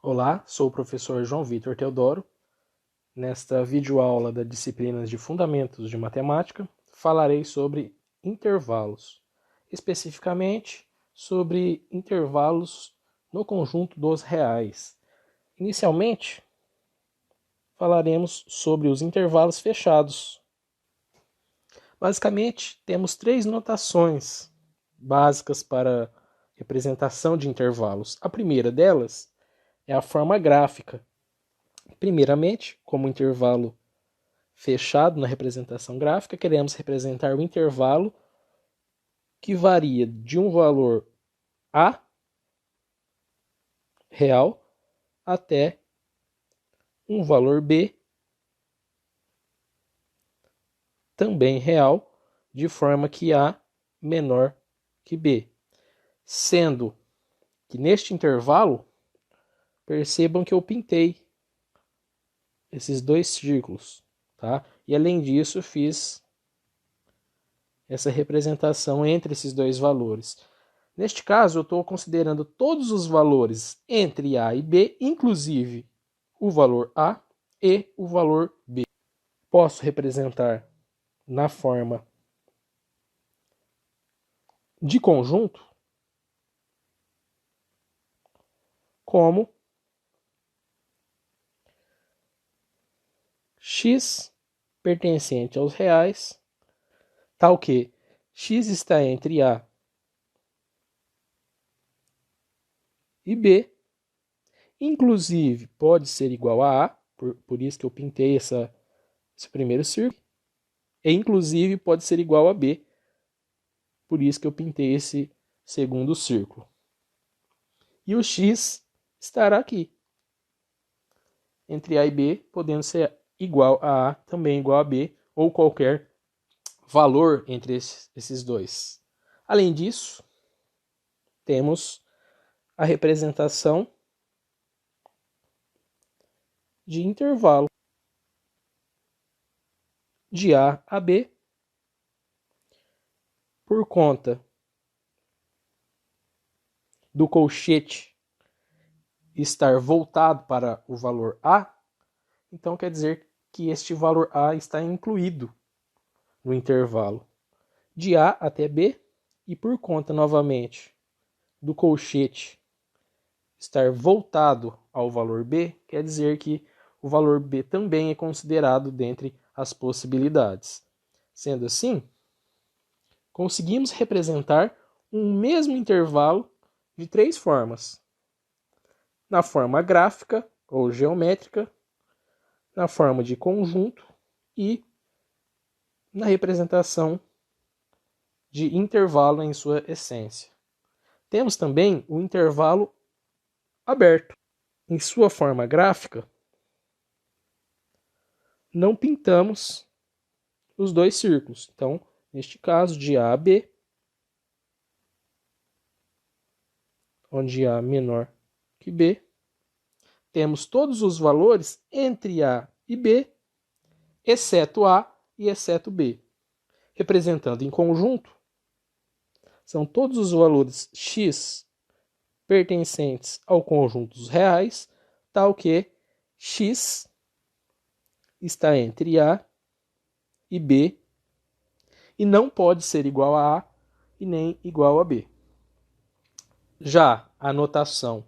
Olá, sou o professor João Vitor Teodoro. Nesta videoaula da disciplina de Fundamentos de Matemática, falarei sobre intervalos, especificamente sobre intervalos no conjunto dos reais. Inicialmente, falaremos sobre os intervalos fechados. Basicamente, temos três notações básicas para representação de intervalos. A primeira delas é a forma gráfica. Primeiramente, como intervalo fechado na representação gráfica, queremos representar o intervalo que varia de um valor A real até um valor B também real, de forma que A menor que B. Sendo que neste intervalo, percebam que eu pintei esses dois círculos, tá? E além disso, fiz essa representação entre esses dois valores. Neste caso, eu estou considerando todos os valores entre A e B, inclusive o valor A e o valor B. Posso representar na forma de conjunto como x pertencente aos reais, tal que x está entre A e B, inclusive pode ser igual a A, por isso que eu pintei esse primeiro círculo, e inclusive pode ser igual a B, por isso que eu pintei esse segundo círculo. E o x estará aqui, entre A e B, podendo ser igual a A, também igual a B, ou qualquer valor entre esses dois. Além disso, temos a representação de intervalo de A a B por conta do colchete estar voltado para o valor A, então quer dizer que este valor A está incluído no intervalo de A até B, e por conta novamente do colchete estar voltado ao valor B, quer dizer que o valor B também é considerado dentre as possibilidades. Sendo assim, conseguimos representar um mesmo intervalo de três formas: na forma gráfica ou geométrica, na forma de conjunto e na representação de intervalo em sua essência. Temos também o intervalo aberto. Em sua forma gráfica, não pintamos os dois círculos. Então, neste caso, de A a B, onde A menor que B, temos todos os valores entre A e B, exceto A e exceto B. Representando em conjunto, são todos os valores x pertencentes ao conjunto dos reais, tal que x está entre A e B e não pode ser igual a A e nem igual a B. Já a notação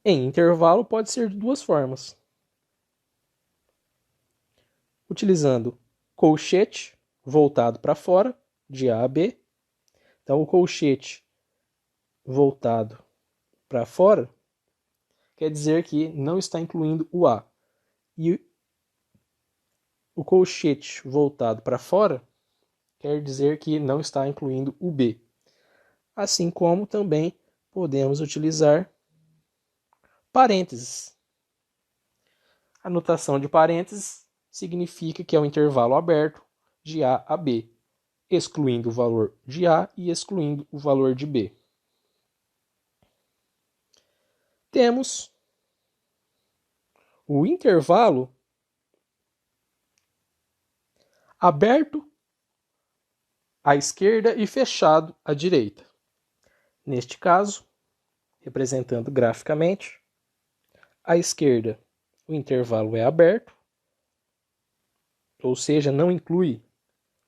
em intervalo pode ser de duas formas: utilizando colchete voltado para fora, de A a B. Então, o colchete voltado para fora quer dizer que não está incluindo o A. E o colchete voltado para fora quer dizer que não está incluindo o B. Assim como também podemos utilizar parênteses. A notação de parênteses significa que é um intervalo aberto de A a B, excluindo o valor de A e excluindo o valor de B. Temos o intervalo aberto à esquerda e fechado à direita. Neste caso, representando graficamente, À esquerda, o intervalo é aberto, ou seja, não inclui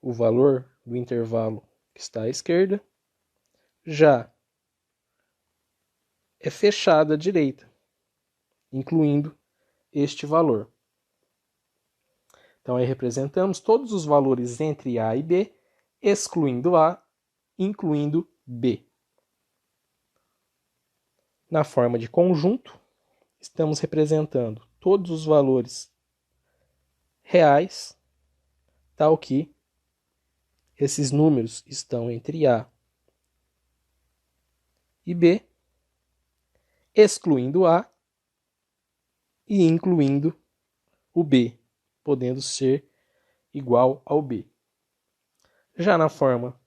o valor do intervalo que está à esquerda. Já é fechado à direita, incluindo este valor. Então, aí representamos todos os valores entre A e B, excluindo A, incluindo B. Na forma de conjunto, estamos representando todos os valores reais, tal que esses números estão entre A e B, excluindo A e incluindo o B, podendo ser igual ao B. Já na forma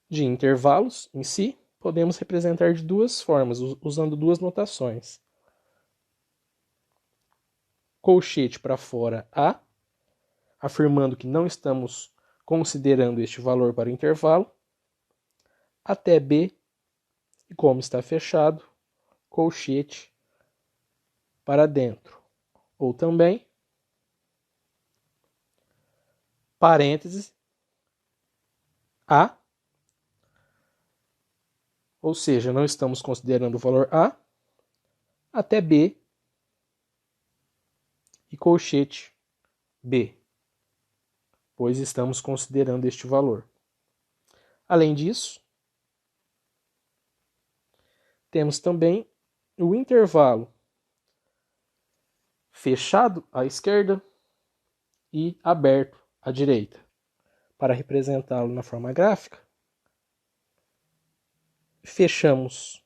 de intervalos em si, podemos representar de duas formas, usando duas notações. Colchete para fora A, afirmando que não estamos considerando este valor para o intervalo, até B, e como está fechado, colchete para dentro. Ou também, parênteses, A, ou seja, não estamos considerando o valor A, até B, e colchete B, pois estamos considerando este valor. Além disso, temos também o intervalo fechado à esquerda e aberto à direita. Para representá-lo na forma gráfica, fechamos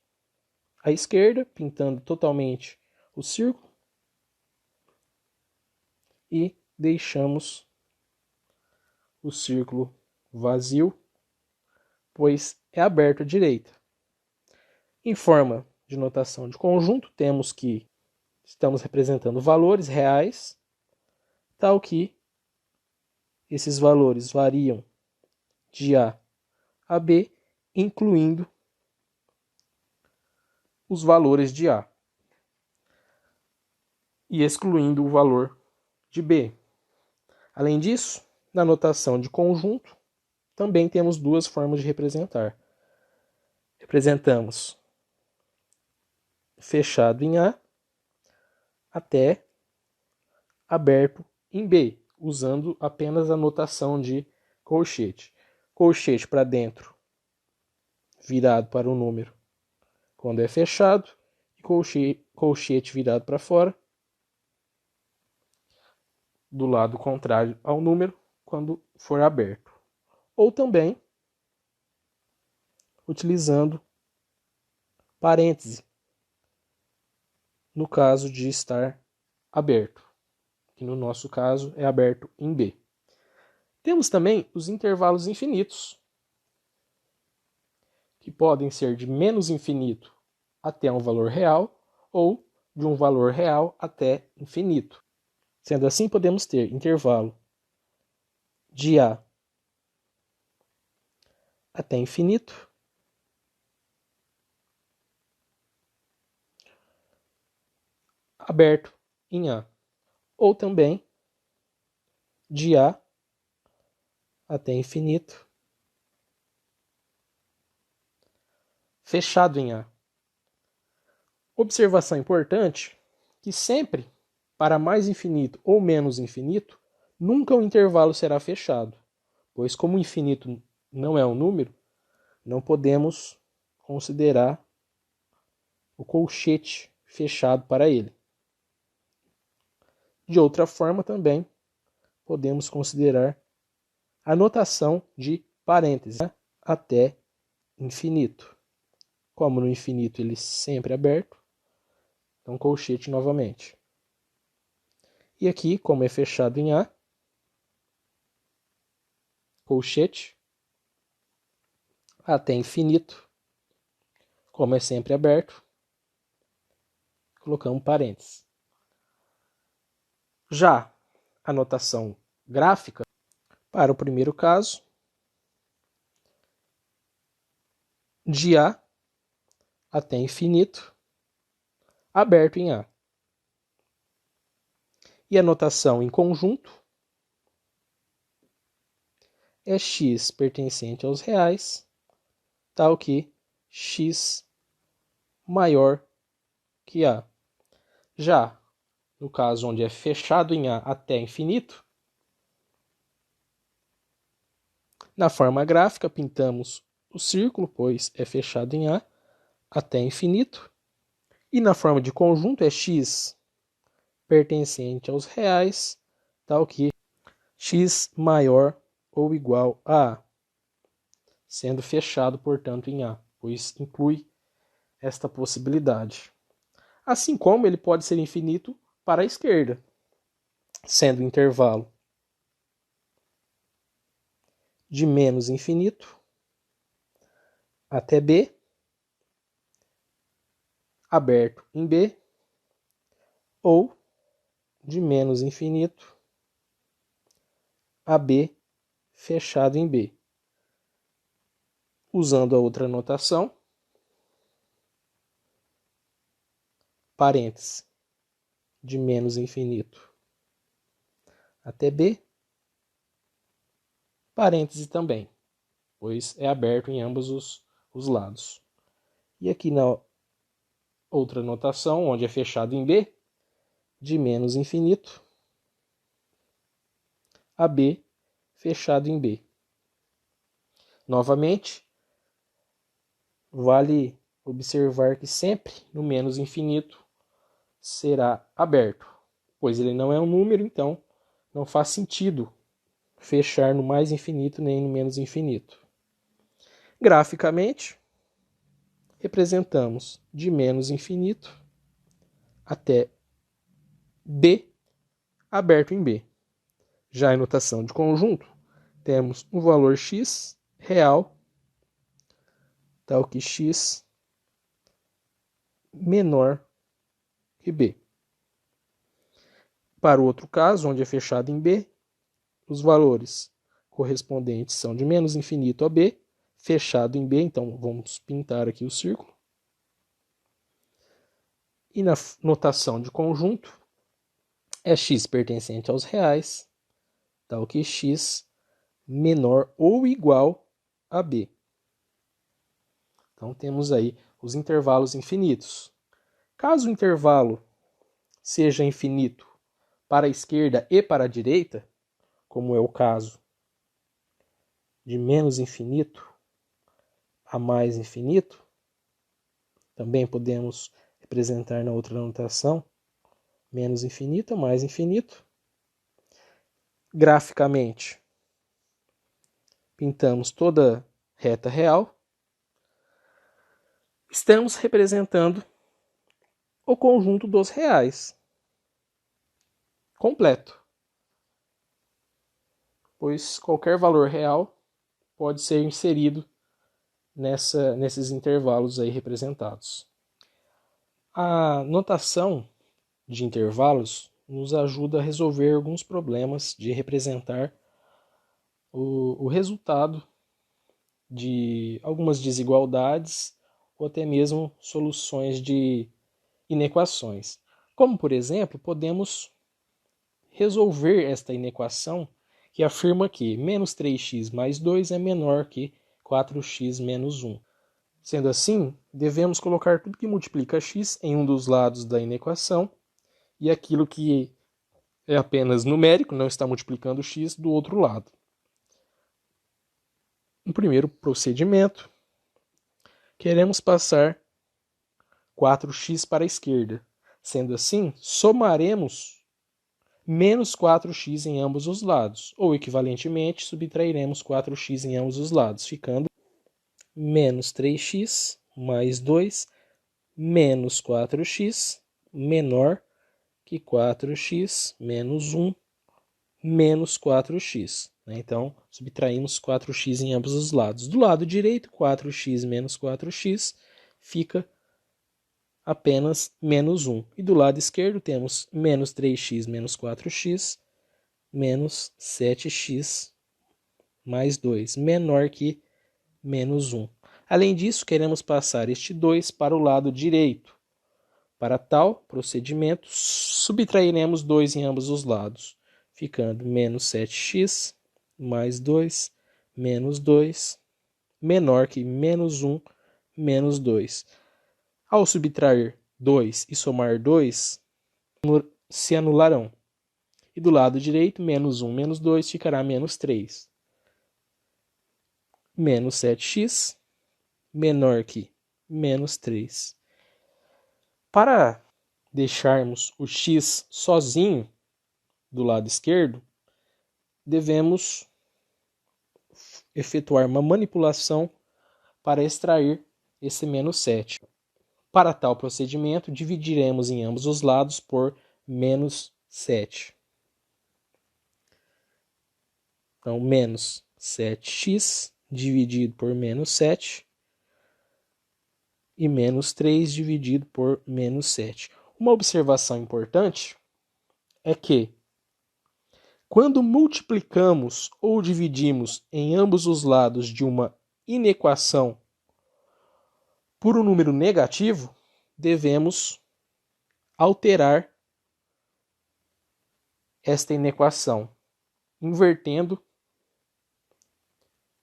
à esquerda, pintando totalmente o círculo, e deixamos o círculo vazio, pois é aberto à direita. Em forma de notação de conjunto, temos que estamos representando valores reais, tal que esses valores variam de A a B, incluindo os valores de A e excluindo o valor de B. Além disso, na notação de conjunto, também temos duas formas de representar. Representamos fechado em A até aberto em B, usando apenas a notação de colchete. Colchete para dentro, virado para o número quando é fechado, e colchete virado para fora, do lado contrário ao número, quando for aberto. Ou também utilizando parêntese, no caso de estar aberto, que no nosso caso é aberto em B. Temos também os intervalos infinitos, que podem ser de menos infinito até um valor real, ou de um valor real até infinito. Sendo assim, podemos ter intervalo de A até infinito, aberto em A, ou também de A até infinito, fechado em A. Observação importante, que sempre, para mais infinito ou menos infinito, nunca o intervalo será fechado, pois como o infinito não é um número, não podemos considerar o colchete fechado para ele. De outra forma também, podemos considerar a notação de parênteses, né? Até infinito. Como no infinito ele sempre é aberto, então colchete novamente. E aqui, como é fechado em A, colchete, até infinito, como é sempre aberto, colocamos parênteses. Já a notação gráfica, para o primeiro caso, de A até infinito, aberto em A. E a notação em conjunto é x pertencente aos reais, tal que x maior que A. Já no caso onde é fechado em A até infinito, na forma gráfica pintamos o círculo, pois é fechado em A até infinito. E na forma de conjunto é x pertencente aos reais, tal que x maior ou igual a A, sendo fechado, portanto, em A, pois inclui esta possibilidade. Assim como ele pode ser infinito para a esquerda, sendo o intervalo de menos infinito até B, aberto em B, ou de menos infinito a B, fechado em B. Usando a outra notação, parênteses, de menos infinito até B, parêntese também, pois é aberto em ambos os lados. E aqui na outra notação, onde é fechado em B, de menos infinito a B, fechado em B. Novamente, vale observar que sempre no menos infinito será aberto, pois ele não é um número, então não faz sentido fechar no mais infinito nem no menos infinito. Graficamente, representamos de menos infinito até B, aberto em B. Já em notação de conjunto, temos um valor x real, tal que x menor que B. Para o outro caso, onde é fechado em B, os valores correspondentes são de menos infinito a B, fechado em B, então vamos pintar aqui o círculo. E na notação de conjunto, é x pertencente aos reais, tal que x menor ou igual a B. Então temos aí os intervalos infinitos. Caso o intervalo seja infinito para a esquerda e para a direita, como é o caso de menos infinito a mais infinito, também podemos representar na outra notação, menos infinito a mais infinito. Graficamente, pintamos toda reta real. Estamos representando o conjunto dos reais completo, pois qualquer valor real pode ser inserido nesses intervalos aí representados. A notação de intervalos nos ajuda a resolver alguns problemas de representar o resultado de algumas desigualdades ou até mesmo soluções de inequações. Como, por exemplo, podemos resolver esta inequação que afirma que menos 3x mais 2 é menor que 4x menos 1. Sendo assim, devemos colocar tudo que multiplica x em um dos lados da inequação e aquilo que é apenas numérico, não está multiplicando x, do outro lado. No primeiro procedimento, queremos passar 4x para a esquerda. Sendo assim, somaremos menos 4x em ambos os lados, ou equivalentemente, subtrairemos 4x em ambos os lados, ficando menos 3x mais 2 menos 4x menor que 4x menos 1 menos 4x. Então, subtraímos 4x em ambos os lados. Do lado direito, 4x menos 4x fica apenas menos 1. E do lado esquerdo temos menos 3x menos 4x menos 7x mais 2, menor que menos 1. Além disso, queremos passar este 2 para o lado direito, Para tal procedimento, subtrairemos 2 em ambos os lados, ficando menos 7x mais 2 menos 2 menor que menos 1 menos 2. Ao subtrair 2 e somar 2, se anularão. E do lado direito, menos 1 menos 2 ficará menos 3. Menos 7x menor que menos 3. Para deixarmos o x sozinho do lado esquerdo, devemos efetuar uma manipulação para extrair esse menos 7. Para tal procedimento, dividiremos em ambos os lados por menos 7. Então, menos 7x dividido por menos 7 e menos 3 dividido por menos 7. Uma observação importante é que, quando multiplicamos ou dividimos em ambos os lados de uma inequação por um número negativo, devemos alterar esta inequação, invertendo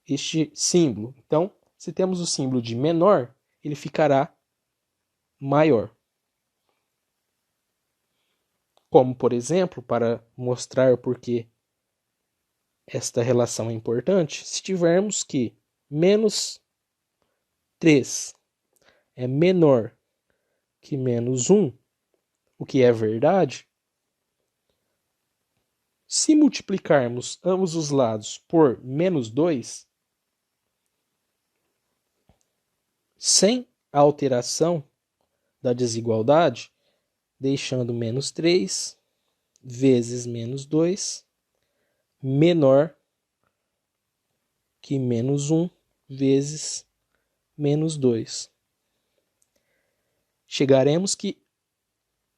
este símbolo. Então, se temos o símbolo de menor, ele ficará maior. Como, por exemplo, para mostrar por que esta relação é importante, se tivermos que menos 3 é menor que menos 1, o que é verdade, se multiplicarmos ambos os lados por menos 2, sem a alteração da desigualdade, deixando menos 3 vezes menos 2 menor que menos 1 vezes menos 2. Chegaremos que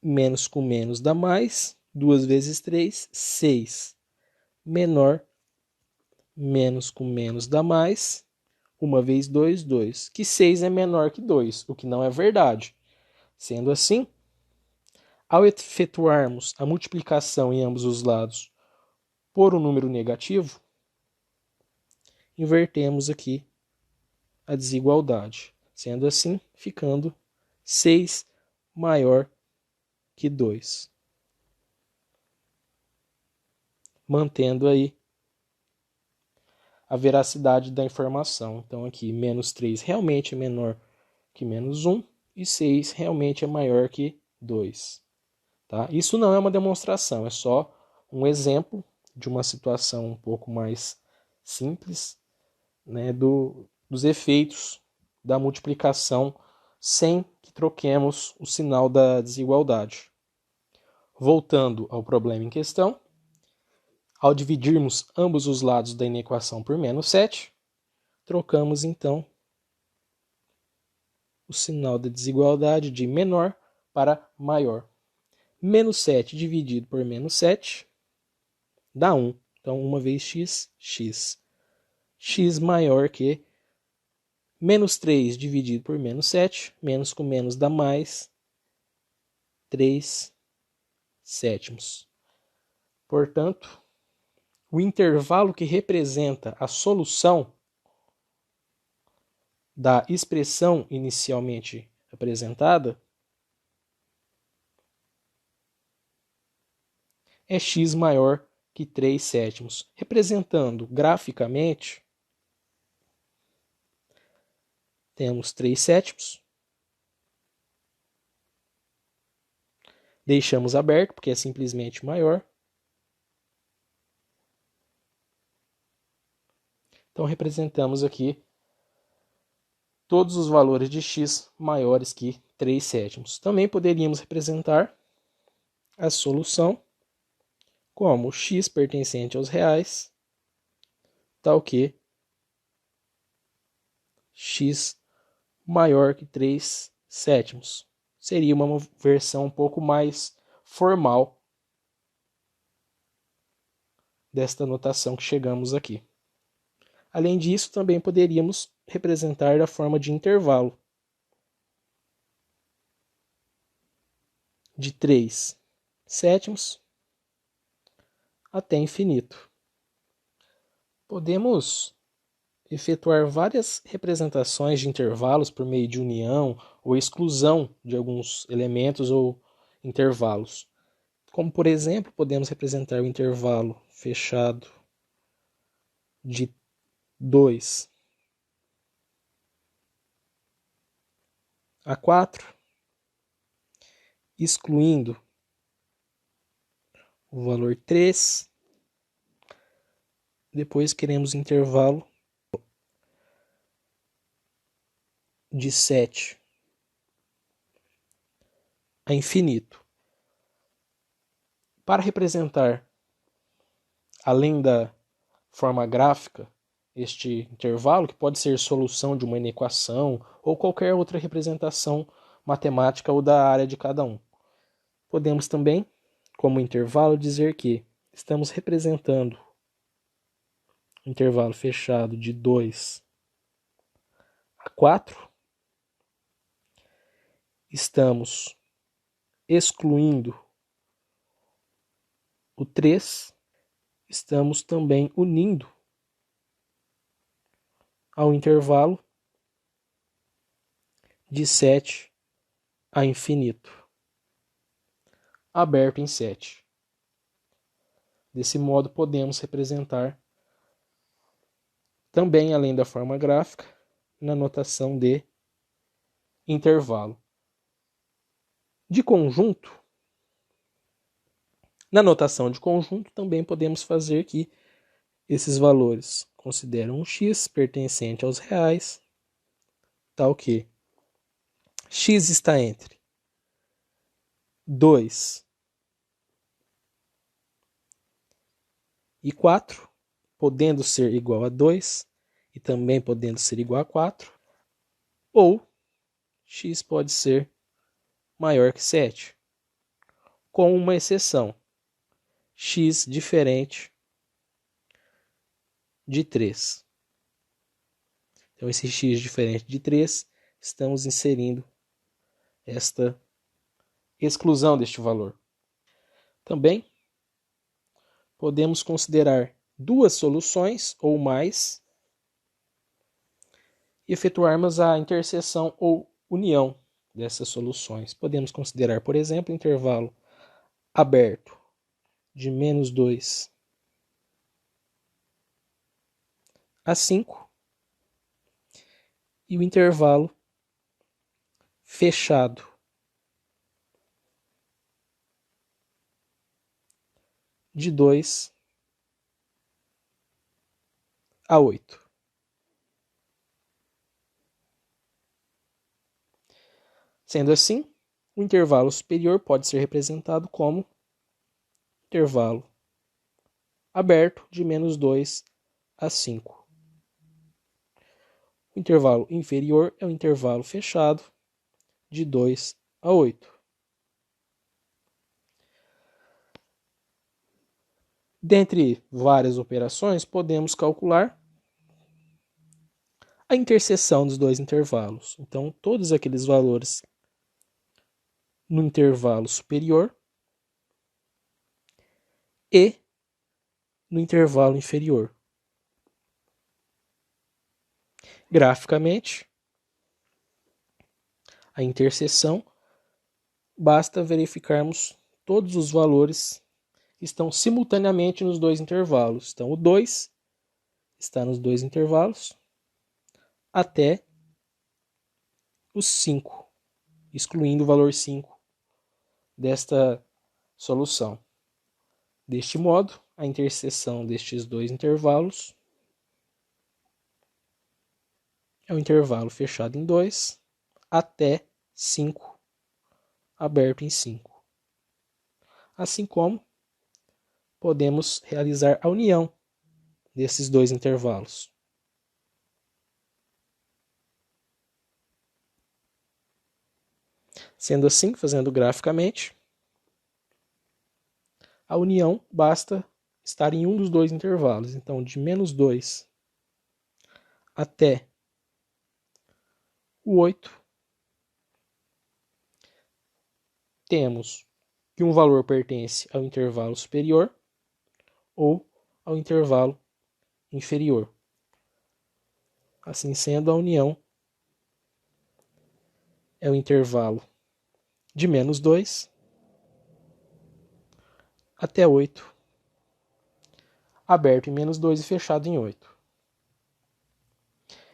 menos com menos dá mais, 2 vezes 3, 6. Menor, menos com menos dá mais, 1 vez 2, 2. Que 6 é menor que 2, o que não é verdade. Sendo assim, ao efetuarmos a multiplicação em ambos os lados por um número negativo, invertemos aqui a desigualdade. Sendo assim, ficando 6 maior que 2. Mantendo aí a veracidade da informação. Então aqui, menos 3 realmente é menor que menos 1 e 6 realmente é maior que 2. Tá? Isso não é uma demonstração, é só um exemplo de uma situação um pouco mais simples, né, dos efeitos da multiplicação sem que troquemos o sinal da desigualdade. Voltando ao problema em questão, ao dividirmos ambos os lados da inequação por menos 7, trocamos então o sinal da desigualdade de menor para maior. Menos 7 dividido por menos 7 dá 1. Então, 1 vezes x, x. X maior que menos 3 dividido por menos 7. Menos com menos dá mais 3 sétimos. Portanto, o intervalo que representa a solução da expressão inicialmente apresentada é x maior que 3 sétimos. Representando graficamente, temos 3 sétimos. Deixamos aberto, porque é simplesmente maior. Então, representamos aqui todos os valores de x maiores que 3 sétimos. Também poderíamos representar a solução como x pertencente aos reais, tal que x maior que 3 sétimos. Seria uma versão um pouco mais formal desta notação que chegamos aqui. Além disso, também poderíamos representar da forma de intervalo. de 3 sétimos até infinito. Podemos efetuar várias representações de intervalos por meio de união ou exclusão de alguns elementos ou intervalos. Como, por exemplo, podemos representar o intervalo fechado de 2 a 4, excluindo o valor 3. Depois queremos intervalo de 7 a infinito. Para representar, além da forma gráfica, este intervalo, que pode ser solução de uma inequação ou qualquer outra representação matemática ou da área de cada um. Podemos também, como intervalo, dizer que estamos representando um intervalo fechado de 2 a 4, estamos excluindo o 3, estamos também unindo ao intervalo de 7 a infinito, aberto em 7. Desse modo, podemos representar também, além da forma gráfica, na notação de intervalo. De conjunto, na notação de conjunto, também podemos fazer que esses valores consideram um x pertencente aos reais, tal que x está entre 2 e 4, podendo ser igual a 2 e também podendo ser igual a 4, ou x pode ser maior que 7, com uma exceção, x diferente de 3. Então, esse x diferente de 3, estamos inserindo esta exclusão deste valor. Também podemos considerar duas soluções ou mais e efetuarmos a interseção ou união dessas soluções. Podemos considerar, por exemplo, o intervalo aberto de menos 2 a 5 e o intervalo fechado de 2 a 8. Sendo assim, o intervalo superior pode ser representado como intervalo aberto de menos 2 a 5. O intervalo inferior é o intervalo fechado de 2 a 8. Dentre várias operações, podemos calcular a interseção dos dois intervalos. Então, todos aqueles valores no intervalo superior e no intervalo inferior. Graficamente, a interseção, basta verificarmos todos os valores que estão simultaneamente nos dois intervalos. Então, o 2 está nos dois intervalos até os 5, excluindo o valor 5 desta solução. Deste modo, a interseção destes dois intervalos é o intervalo fechado em 2 até 5, aberto em 5. Assim como podemos realizar a união desses dois intervalos. Sendo assim, fazendo graficamente, a união basta estar em um dos dois intervalos. Então, de menos 2 até o 8, temos que um valor pertence ao intervalo superior ou ao intervalo inferior. Assim sendo, a união é o intervalo de -2 até 8, aberto em -2 e fechado em 8.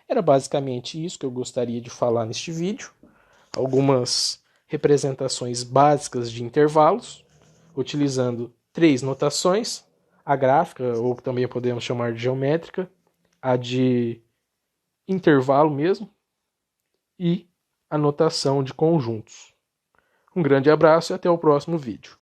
Era basicamente isso que eu gostaria de falar neste vídeo. Algumas representações básicas de intervalos, utilizando 3 notações: a gráfica, ou também podemos chamar de geométrica, a de intervalo mesmo, e a notação de conjuntos. Um grande abraço e até o próximo vídeo.